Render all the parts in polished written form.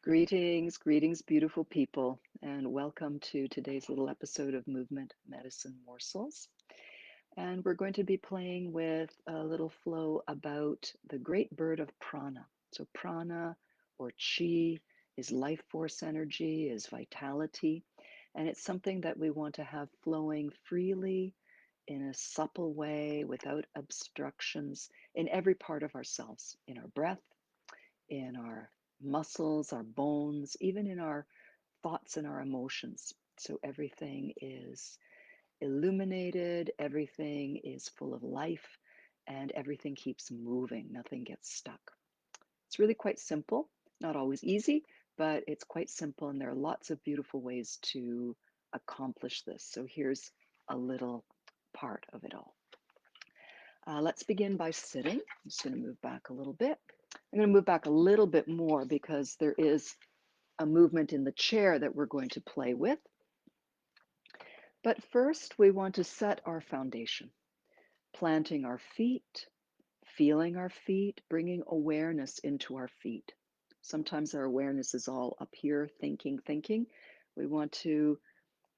Greetings, greetings, beautiful people, and welcome to today's little episode of Movement Medicine Morsels. And we're going to be playing with a little flow about the Great Bird of Prana. So, prana or chi is life force energy, is vitality, and it's something that we want to have flowing freely in a supple way without obstructions in every part of ourselves, in our breath, in our muscles, our bones, even in our thoughts and our emotions. So everything is illuminated, everything is full of life, and everything keeps moving. Nothing gets stuck. It's really quite simple, not always easy, but it's quite simple, and there are lots of beautiful ways to accomplish this. So here's a little part of it all. Let's begin by sitting. I'm just going to move back a little bit. I'm going to move back a little bit more because there is a movement in the chair that we're going to play with. But first, we want to set our foundation, planting our feet, feeling our feet, bringing awareness into our feet. Sometimes our awareness is all up here, thinking. We want to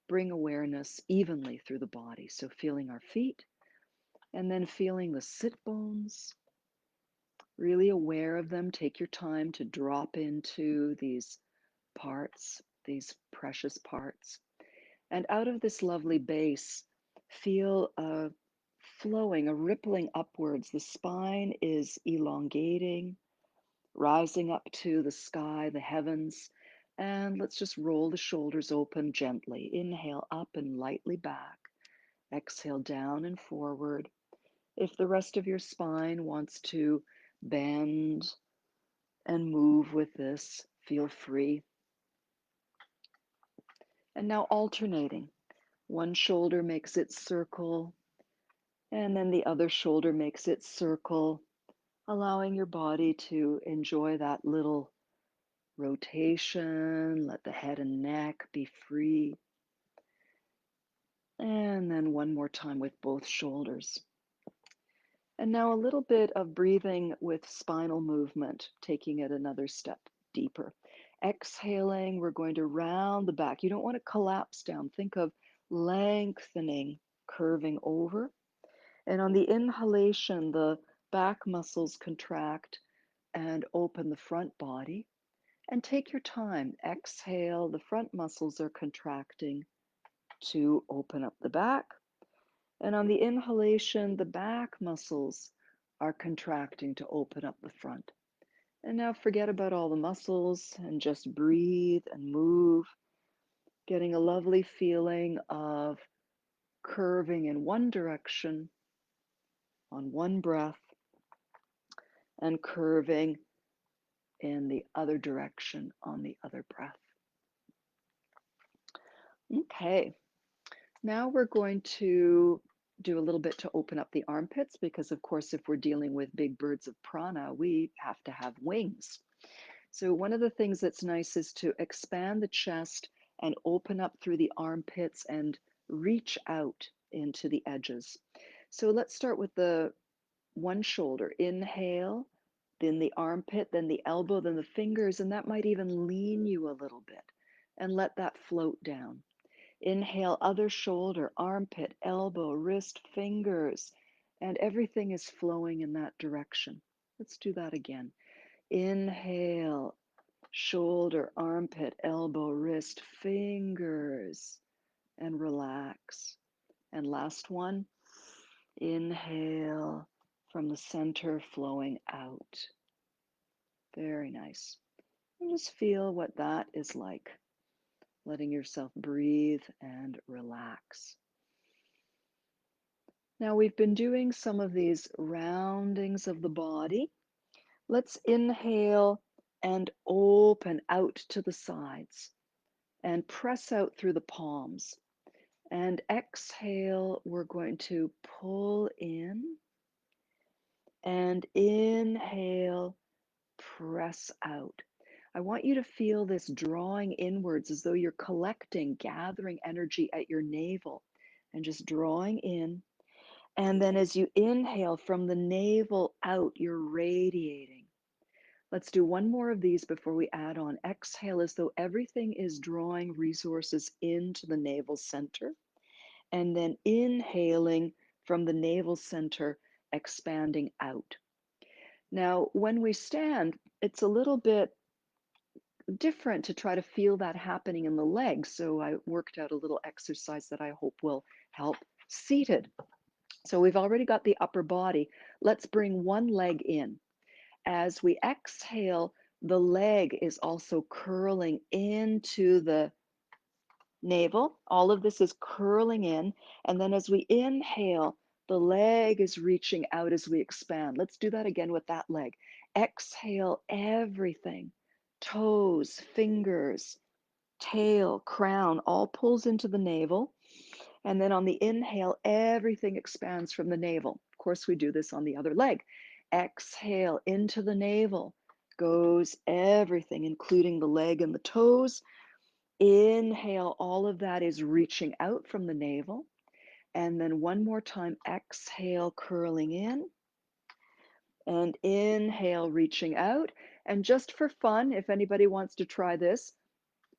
bring awareness evenly through the body. So feeling our feet, and then feeling the sit bones, really aware of them. Take your time to drop into these parts, these precious parts. And out of this lovely base, feel a flowing, a rippling upwards. The spine is elongating, rising up to the sky, the heavens. And let's just roll the shoulders open gently. Inhale up and lightly back. Exhale down and forward. If the rest of your spine wants to bend and move with this, feel free. And now alternating. One shoulder makes its circle, and then the other shoulder makes its circle, allowing your body to enjoy that little rotation. Let the head and neck be free. And then one more time with both shoulders. And now a little bit of breathing with spinal movement, taking it another step deeper. Exhaling, we're going to round the back. You don't want to collapse down. Think of lengthening, curving over. And on the inhalation, the back muscles contract and open the front body. And take your time. Exhale, the front muscles are contracting to open up the back. And on the inhalation, the back muscles are contracting to open up the front. And now forget about all the muscles and just breathe and move, getting a lovely feeling of curving in one direction on one breath and curving in the other direction on the other breath. Okay, now we're going to do a little bit to open up the armpits because, of course, if we're dealing with big birds of prana, we have to have wings. So one of the things that's nice is to expand the chest and open up through the armpits and reach out into the edges. So let's start with the one shoulder. Inhale, then the armpit, then the elbow, then the fingers, and that might even lean you a little bit. And let that float down. Inhale, other shoulder, armpit, elbow, wrist, fingers, and everything is flowing in that direction. Let's do that again. Inhale, shoulder, armpit, elbow, wrist, fingers, and relax. And last one, inhale from the center, flowing out. Very nice. And just feel what that is like, letting yourself breathe and relax. Now we've been doing some of these roundings of the body. Let's inhale and open out to the sides and press out through the palms. And exhale, we're going to pull in and inhale, press out. I want you to feel this drawing inwards as though you're collecting, gathering energy at your navel and just drawing in. And then as you inhale from the navel out, you're radiating. Let's do one more of these before we add on. Exhale as though everything is drawing resources into the navel center. And then inhaling from the navel center, expanding out. Now, when we stand, it's a little bit different to try to feel that happening in the legs. So I worked out a little exercise that I hope will help seated. So we've already got the upper body. Let's bring one leg in. As we exhale, the leg is also curling into the navel. All of this is curling in. And then as we inhale, the leg is reaching out as we expand. Let's do that again with that leg. Exhale everything. Toes, fingers, tail, crown, all pulls into the navel. And then on the inhale, everything expands from the navel. Of course, we do this on the other leg. Exhale into the navel goes everything, including the leg and the toes. Inhale, all of that is reaching out from the navel. And then one more time, exhale, curling in. And inhale, reaching out. And just for fun, if anybody wants to try this,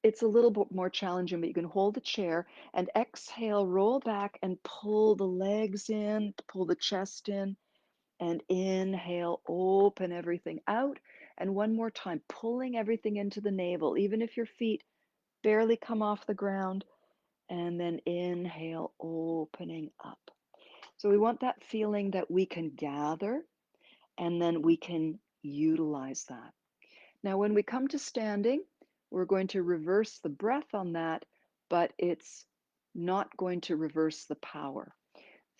it's a little bit more challenging, but you can hold the chair and exhale, roll back and pull the legs in, pull the chest in, and inhale, open everything out. And one more time, pulling everything into the navel, even if your feet barely come off the ground. And then inhale, opening up. So we want that feeling that we can gather and then we can utilize that. Now, when we come to standing, we're going to reverse the breath on that, but it's not going to reverse the power.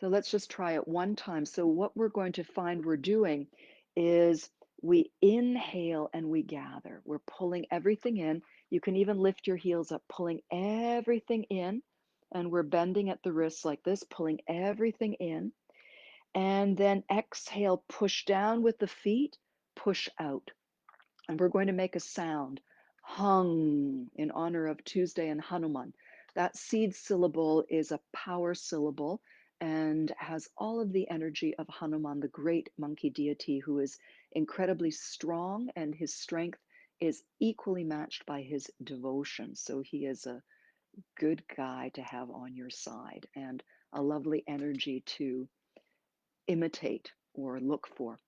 So let's just try it one time. So what we're going to find we're doing is we inhale and we gather. We're pulling everything in. You can even lift your heels up, pulling everything in. And we're bending at the wrists like this, pulling everything in. And then exhale, push down with the feet, push out. And we're going to make a sound, hung, in honor of Tuesday and Hanuman. That seed syllable is a power syllable and has all of the energy of Hanuman, the great monkey deity who is incredibly strong, and his strength is equally matched by his devotion. So he is a good guy to have on your side and a lovely energy to imitate or look for.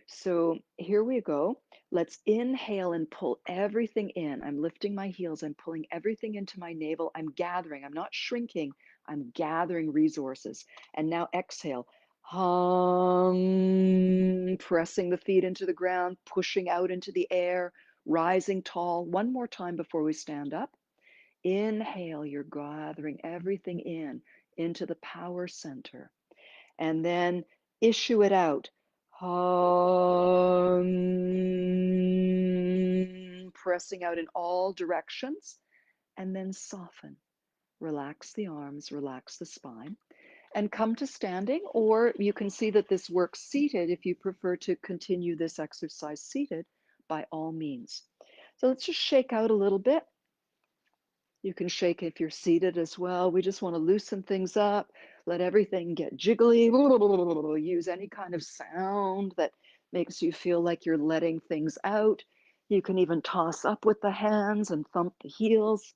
So here we go. Let's inhale and pull everything in. I'm lifting my heels. I'm pulling everything into my navel. I'm gathering. I'm not shrinking. I'm gathering resources. And now exhale. Hum, pressing the feet into the ground, pushing out into the air, rising tall. One more time before we stand up. Inhale, you're gathering everything in into the power center. And then issue it out. Pressing out in all directions, and then soften. Relax the arms, relax the spine, and come to standing, or you can see that this works seated if you prefer to continue this exercise seated, by all means. So let's just shake out a little bit. You can shake if you're seated as well. We just want to loosen things up, let everything get jiggly, use any kind of sound that makes you feel like you're letting things out. You can even toss up with the hands and thump the heels,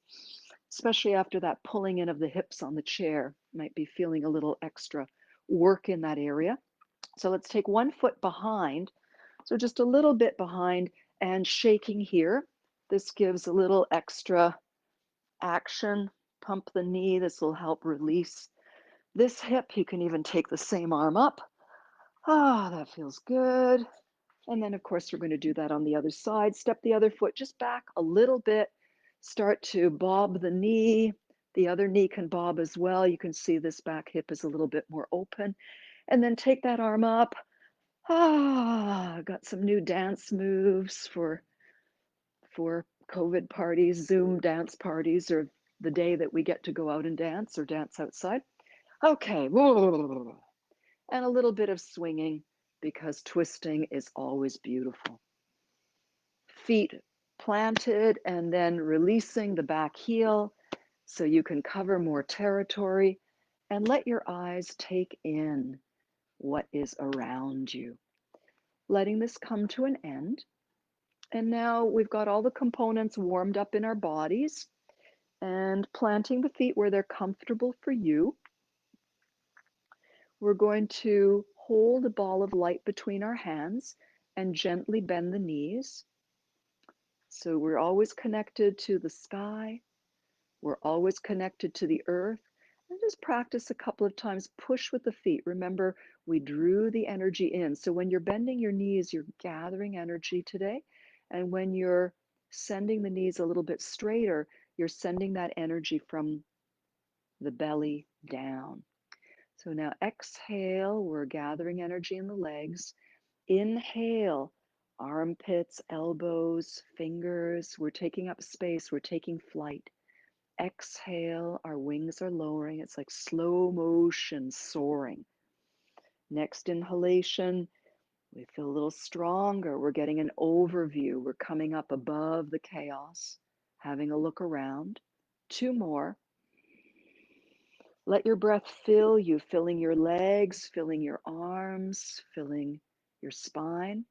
especially after that pulling in of the hips on the chair. Might be feeling a little extra work in that area. So let's take one foot behind, so just a little bit behind, and shaking here. This gives a little extra action. Pump the knee. This will help release this hip. You can even take the same arm up. Ah, that feels good. And then, of course, we're going to do that on the other side. Step the other foot just back a little bit. Start to bob the knee. The other knee can bob as well. You can see this back hip is a little bit more open. And then take that arm up. Ah, got some new dance moves for COVID parties, Zoom dance parties, or the day that we get to go out and dance or dance outside. Okay, and a little bit of swinging because twisting is always beautiful. Feet planted and then releasing the back heel so you can cover more territory, and let your eyes take in what is around you. Letting this come to an end. And now we've got all the components warmed up in our bodies, and planting the feet where they're comfortable for you. We're going to hold a ball of light between our hands and gently bend the knees. So we're always connected to the sky. We're always connected to the earth. And just practice a couple of times. Push with the feet. Remember, we drew the energy in. So when you're bending your knees, you're gathering energy today. And when you're sending the knees a little bit straighter, you're sending that energy from the belly down. So now exhale, we're gathering energy in the legs. Inhale, armpits, elbows, fingers. We're taking up space, we're taking flight. Exhale, our wings are lowering. It's like slow motion soaring. Next inhalation, we feel a little stronger. We're getting an overview. We're coming up above the chaos, having a look around. Two more. Let your breath fill you, filling your legs, filling your arms, filling your spine.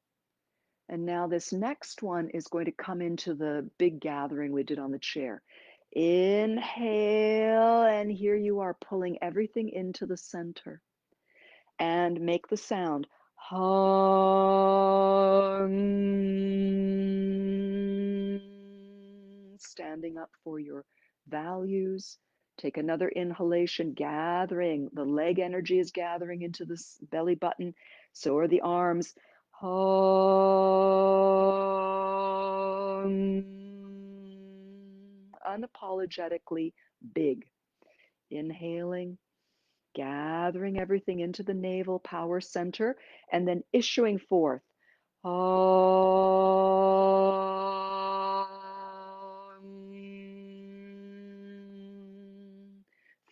And now this next one is going to come into the big gathering we did on the chair. Inhale, and here you are pulling everything into the center. And make the sound. Hum. Standing up for your values. Take another inhalation, gathering. The leg energy is gathering into the belly button. So are the arms. Unapologetically big. Inhaling, gathering everything into the navel power center, and then issuing forth.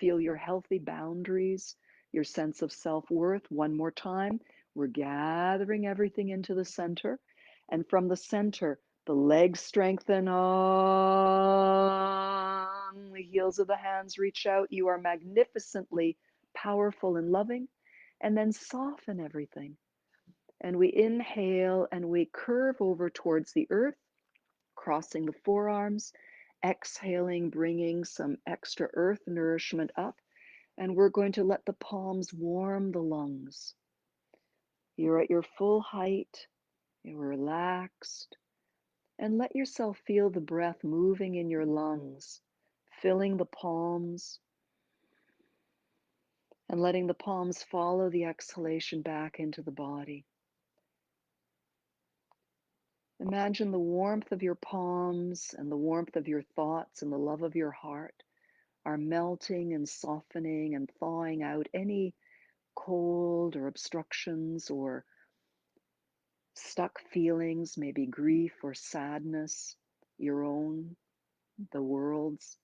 Feel your healthy boundaries, your sense of self-worth. One more time. We're gathering everything into the center. And from the center, the legs strengthen. The heels of the hands reach out. You are magnificently powerful and loving. And then soften everything. And we inhale and we curve over towards the earth, crossing the forearms, exhaling, bringing some extra earth nourishment up. And we're going to let the palms warm the lungs. You're at your full height, you're relaxed, and let yourself feel the breath moving in your lungs, filling the palms, and letting the palms follow the exhalation back into the body. Imagine the warmth of your palms and the warmth of your thoughts and the love of your heart are melting and softening and thawing out any cold or obstructions or stuck feelings, maybe grief or sadness, your own, the world's.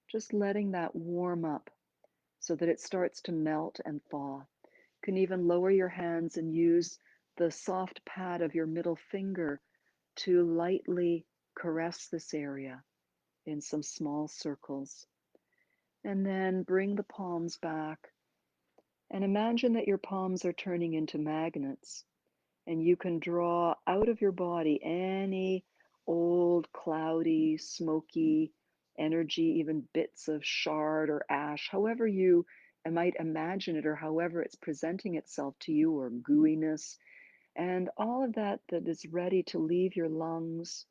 Just letting that warm up so that it starts to melt and thaw. You can even lower your hands and use the soft pad of your middle finger to lightly caress this area in some small circles. And then bring the palms back and imagine that your palms are turning into magnets, and you can draw out of your body any old, cloudy, smoky energy, even bits of shard or ash, however you might imagine it, or however it's presenting itself to you, or gooiness, and all of that that is ready to leave your lungs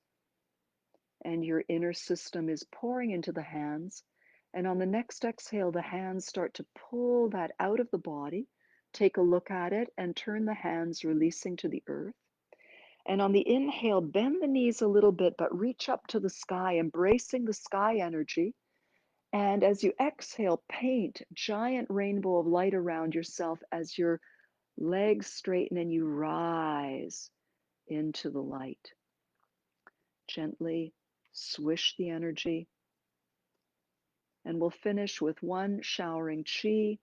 and your inner system is pouring into the hands. And on the next exhale, the hands start to pull that out of the body. Take a look at it and turn the hands, releasing to the earth. And on the inhale, bend the knees a little bit, but reach up to the sky, embracing the sky energy. And as you exhale, paint a giant rainbow of light around yourself as your legs straighten and you rise into the light. Gently swish the energy. And we'll finish with one showering chi.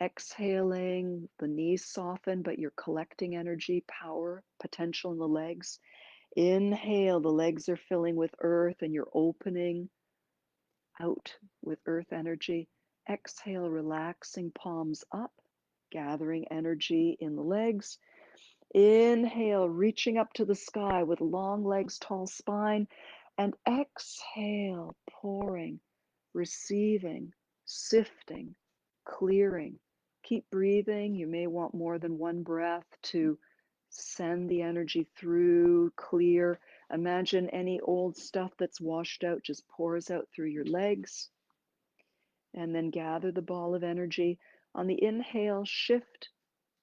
Exhaling, the knees soften, but you're collecting energy, power, potential in the legs. Inhale, the legs are filling with earth and you're opening out with earth energy. Exhale, relaxing, palms up, gathering energy in the legs. Inhale, reaching up to the sky with long legs, tall spine, and exhale, pouring, receiving, sifting, clearing. Keep breathing. You may want more than one breath to send the energy through, clear. Imagine any old stuff that's washed out just pours out through your legs. And then gather the ball of energy. On the inhale, shift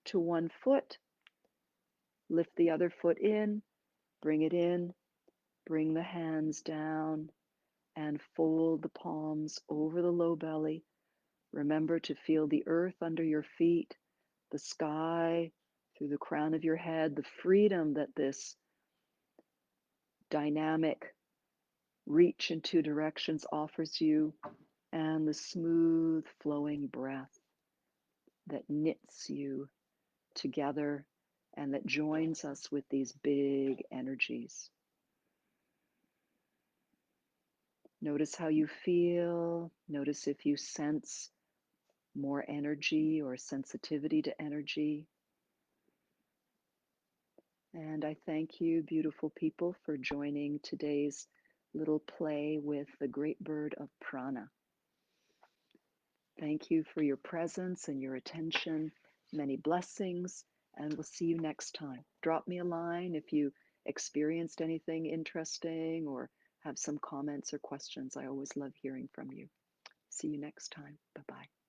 to one foot, lift the other foot in, bring it in, bring the hands down, and fold the palms over the low belly. Remember to feel the earth under your feet, the sky through the crown of your head, the freedom that this dynamic reach in two directions offers you, and the smooth flowing breath that knits you together and that joins us with these big energies. Notice how you feel. Notice if you sense more energy or sensitivity to energy. And I thank you, beautiful people, for joining today's little play with the Great Bird of Prana. Thank you for your presence and your attention. Many blessings, and we'll see you next time. Drop me a line if you experienced anything interesting or have some comments or questions. I always love hearing from you. See you next time. Bye-bye.